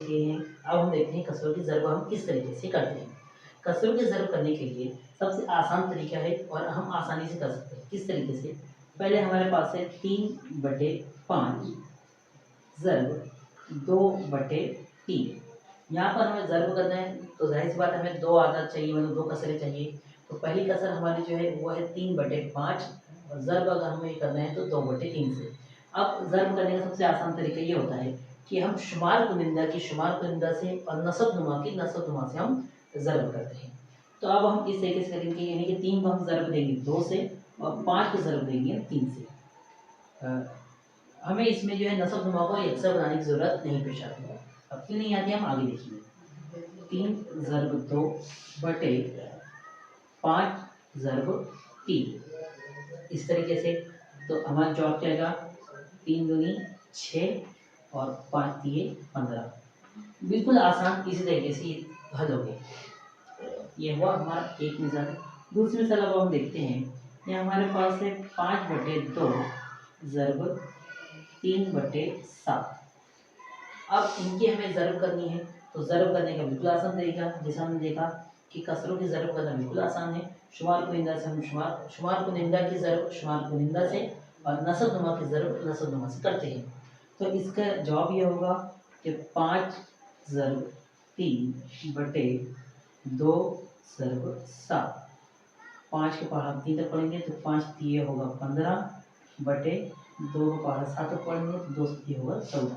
किए हैं। अब हम देखते हैं कसरों की ज़रब हम किस तरीके से करते हैं। कसरों की ज़रब करने के लिए सबसे आसान तरीका है और हम आसानी से कर सकते हैं। किस तरीके से? पहले हमारे पास है 3/5 ज़रब 2/3। यहाँ पर हमें ज़रब करना है तो ज़ाहिर सी बात है हमें 2 आदद चाहिए, मतलब 2 कसरें चाहिए। तो पहली कसर हमारी जो है वो है 3/5 और ज़रब अगर हमें ये करना है तो 2/3 से। अब ज़रब करने का सबसे आसान तरीका ये होता है कि हम शुमार कुनिंदा से और नसब नुमा से हम ज़रब करते हैं। तो अब हम इस तरीके से करेंगे, यानी कि 3 को हम ज़रब देंगे 2 से और 5 को ज़रब देंगे 3 से। हमें इसमें जो है नसब नुमा को यकसा बनाने की ज़रूरत नहीं पेश आती है। अब क्यों नहीं आती हम आगे देखेंगे। 3 ज़रब 2 बटे 5 ज़रब 3, इस तरीके से। तो हमारा जवाब क्या आएगा? 3 दूनी 6 और 5 दिए 15। बिल्कुल आसान इसी तरीके से हल हो गए। ये हुआ हमारा एक मिसाल। दूसरी मिसाल अब हम देखते हैं। ये हमारे पास है 5/2 ज़रब 3/7। अब इनकी हमें ज़रब करनी है तो ज़रब करने का बिल्कुल आसान तरीका, जैसा हमने देखा कि कसरों की ज़रब करना बिल्कुल आसान है। शुमार कुनिंदा से हम शुमार कुनिंदा की ज़रब शुमार कुनिंदा से और नसब नुमा की ज़रब नसब नुमा से करते हैं। तो इसका जवाब ये होगा कि 5 ज़रब 3/2 ज़रब 7। 5 के पहाड़ा 3 तक पढ़ेंगे तो 5 दिए होगा 15 बटे 2 को पहाड़ा 7 तक पढ़ेंगे तो 2 दिए होगा 14।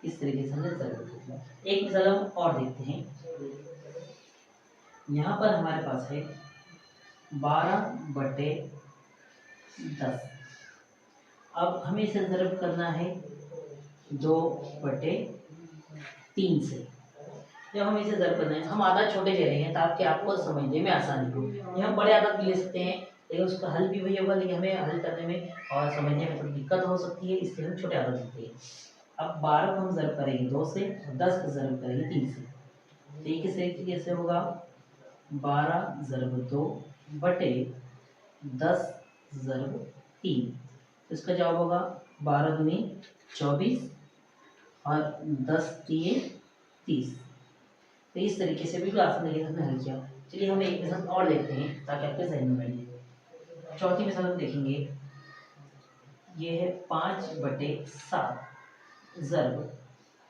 इस तरीके से हमने ज़रब किया। एक मिसाल हम और देखते हैं। यहाँ पर हमारे पास है 12/10। अब हमें इसे ज़रब करना है 2/3 से। जब हमें इसे ज़रब करना है हम आदत छोटे ले रहे हैं ताकि आपको समझने में आसानी हो। ये हम बड़े आदत भी ले सकते हैं लेकिन उसका हल भी वही होगा, लेकिन हमें हल करने में और समझने में थोड़ी दिक्कत हो सकती है, इसलिए हम छोटे आदत लेते हैं। अब 12 को हम ज़रब करेंगे 2 से और 10 को ज़रब करेंगे 3 से। तो ये किस तरीके से होगा? 12 ज़रब 2 बटे 10 ज़रब 3। तो इसका जवाब होगा 12 दूनी 24 और 10 दिए 30। तो इस तरीके से बिल्कुल आसान तरीके से हमने हल किया। चलिए हम एक मिसाल और देखते हैं ताकि आपके जहन में बैठे। चौथी मिसाल हम देखेंगे। ये है 5/7 ज़रब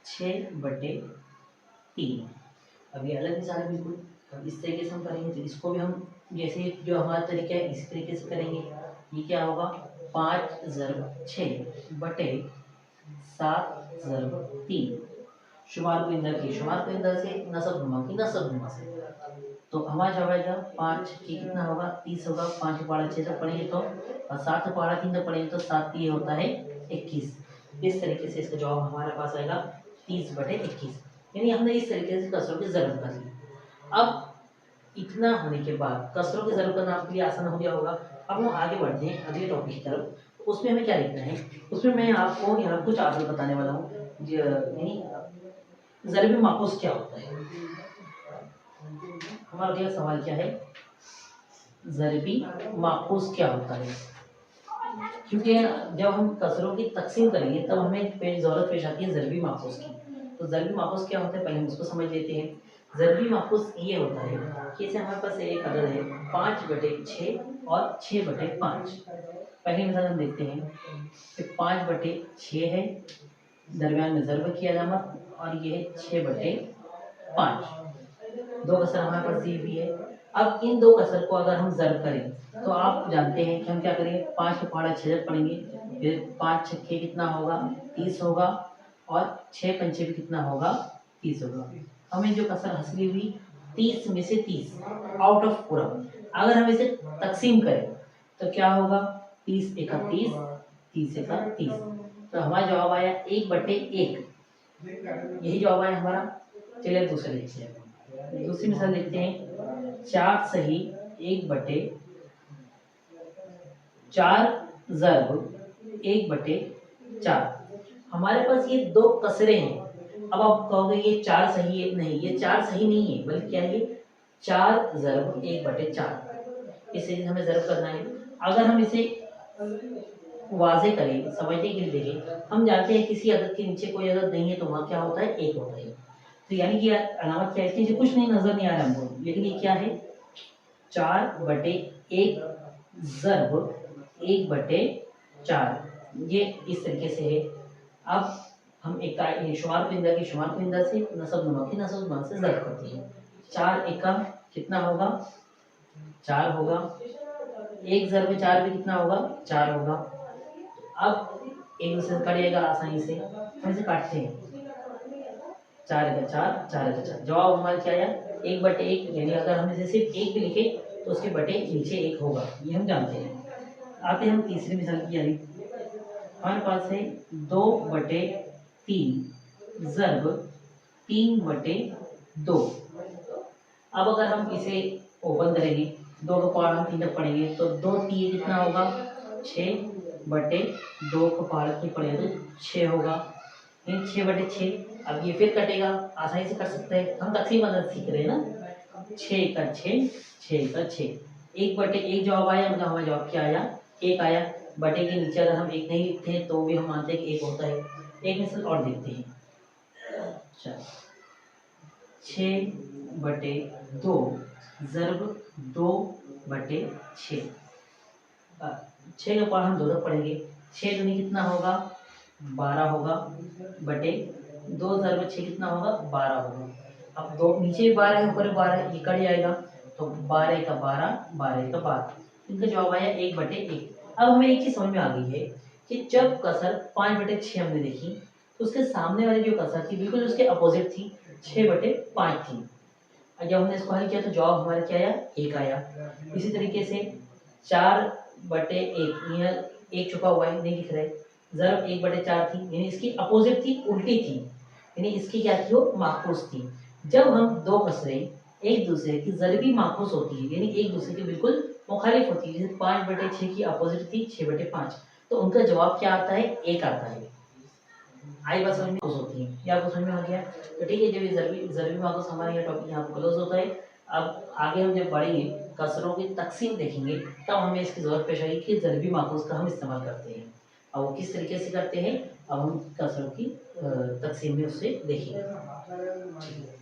6/3। अब ये अलग मिसाल है बिल्कुल। अब इस तरीके से हम करेंगे तो इसको भी हम जैसे जो हमारा तरीका है इसी तरीके से करेंगे। ये क्या होगा? 5 ज़रब 6 बटे 7 ज़रब 3। शुमार कुनिंदा से नसब नुमा से। तो हमारा जवाब आएगा 5 की कितना होगा? 30 होगा। 5 के पहाड़ा 6 तक पढ़ेंगे तो और 7 के पहाड़ा 3 तक पढ़ेंगे तो 7 ये होता है 21। इस तरीके से इसका जवाब हमारे पास आएगा 30/21। यानी हमने इस तरीके से कसरों की ज़रब कर ली। अब इतना होने के बाद कसरों की ज़रब करना आपके लिए आसान हो गया होगा। अब हम आगे बढ़ते हैं अगले टॉपिक की तरफ। उसमें हमें क्या लिखना है? उसमें मैं आपको यहाँ कुछ आदत बताने वाला हूँ। यानी ज़रबी माकूस क्या होता है? हमारा अगला सवाल क्या है? ज़रबी माकूस क्या होता है? क्योंकि जब हम कसरों की तकसीम करेंगे तब हमें ज़रूरत पेश आती है ज़रबी माकूस की। तो ज़रबी माकूस क्या होता है पहले हम उसको समझ लेते हैं। ज़रबी माकूस ये होता है कि जैसे हमारे पास एक अदद है 5/6 और 6/5। पहली मिसाल हम देखते हैं कि 5/6 है, दरमियान में ज़रब की अलामत, और ये है 6/5। 2 कसर हमारे पास दी हुई है। अब इन 2 कसर को अगर हम ज़रब करें तो आप जानते हैं कि हम क्या करेंगे? 5 के पहाड़ा 6 तक पढ़ेंगे, फिर 5 छक्के कितना होगा? 30 होगा और 6 पंचे भी कितना होगा? 30 होगा। हमें जो कसर हासिल हुई 30 में से 30 आउट ऑफ पूरा। अगर हम इसे तकसीम करें तो क्या होगा? 30 एका 30, 30 एका 30। तो हमारा जवाब आया 1/1। यही जवाब आया हमारा। चलिए दूसरा देखते हैं। दूसरी मिसाल देखते हैं। 4 सही 1/4 ज़रब 1/4। हमारे पास ये 2 कसरें हैं। अब आप कहोगे ये 4 सही है, नहीं ये 4 सही नहीं है, बल्कि क्या है ये 4 ज़रब 1/4। इसे हमें ज़रब करना है। अगर हम इसे वाज़े करें, समझने के लिए देखें, हम जानते हैं किसी अदद के नीचे कोई अदद नहीं है तो वहाँ क्या होता है? 1 होता है। तो यानी कि अलामत क्या है इसकी, कुछ नहीं नजर नहीं आ रहा हमको, लेकिन ये क्या है 4/1 ज़र्ब 1/4, ये इस तरीके से है। अब हम एक शुमार कुंदा की शुमार कुंदा से नसब नुमा की नसब नुमा से ज़र्ब करते हैं। 4 एकम कितना होगा 4 होगा, 1 ज़र्ब 4 भी कितना होगा 4 होगा। अब एक दूसरे से कट जाएगा आसानी से, हम इसे काटते हैं 4 का 4 4 का 4, जवाब हमारा क्या आया 1/1, यानी अगर हम इसे सिर्फ 1 भी लिखे तो उसके बटे नीचे 1 होगा, ये हम जानते हैं। आते हैं हम तीसरी मिसाल की यानी हमारे पास है 2/3 ज़र्ब 3/2। अब अगर हम इसे ओपन करेंगे, 2 का पहाड़ हम 3 तक पढ़ेंगे तो 2 3 कितना होगा 6/2 का पहाड़ की पड़ेगा तो 6 होगा, 6/6। अब ये फिर कटेगा, आसानी से कर सकते हैं, हम तकसीम मदद सीख रहे हैं ना। 6 का 6 6 का 6, 1/1 जवाब आया, मतलब हमारा जवाब क्या आया 1 आया। बटे के नीचे अगर हम 1 नहीं लिखते हैं तो भी हम मानते हैं कि 1 होता है। एक मिसाल और देखते हैं, अच्छा 6/2 ज़र्ब 2/6, 6 का पाठ हम 2 तक पढ़ेंगे, 6 दूनी कितना होगा 12 होगा, बटे 2 ज़र्ब 6 कितना होगा 12 होगा। अब 2 नीचे भी 12 है ऊपर भी 12 है, ये कट जाएगा तो 12 का 12 12 का 12, इनका जवाब आया 1/1। अब हमें एक चीज़ समझ में आ गई है कि जब कसर 5/6 हमने देखी तो उसके सामने वाली जो कसर थी बिल्कुल उसके अपोजिट थी, 6/5 थी। और जब हमने इसको हल किया तो जवाब हमारा क्या आया 1 आया। इसी तरीके से 4/1, यह 1 छुपा हुआ है नहीं दिख रहा है, ज़र्ब 1/4 थी, यानी इसकी अपोजिट थी, उल्टी थी, यानी इसकी क्या थी वो माखूस थी। जब हम दो कसरें एक दूसरे की ज़रबी माखूस होती है, यानी एक दूसरे के बिल्कुल मुखालिफ होती है, जैसे 5/6 की अपोजिट थी 6/5, तो उनका जवाब क्या आता है 1 आता है। आई बात समझ में होती है, ये आपको समझ में आ गया। तो ठीक है, जब ये ज़रबी ज़रबी माखूस हमारा ये टॉपिक यहाँ पर क्लोज होता है। अब आगे हम जब बढ़ेंगे कसरों की तकसीम देखेंगे तब हमें इसकी ज़रूरत पेश आएगी कि ज़रबी माखूस का हम इस्तेमाल करते हैं, और वो किस तरीके से करते हैं अब हम कसरों की तकसीम में उससे देखेंगे। ठीक है।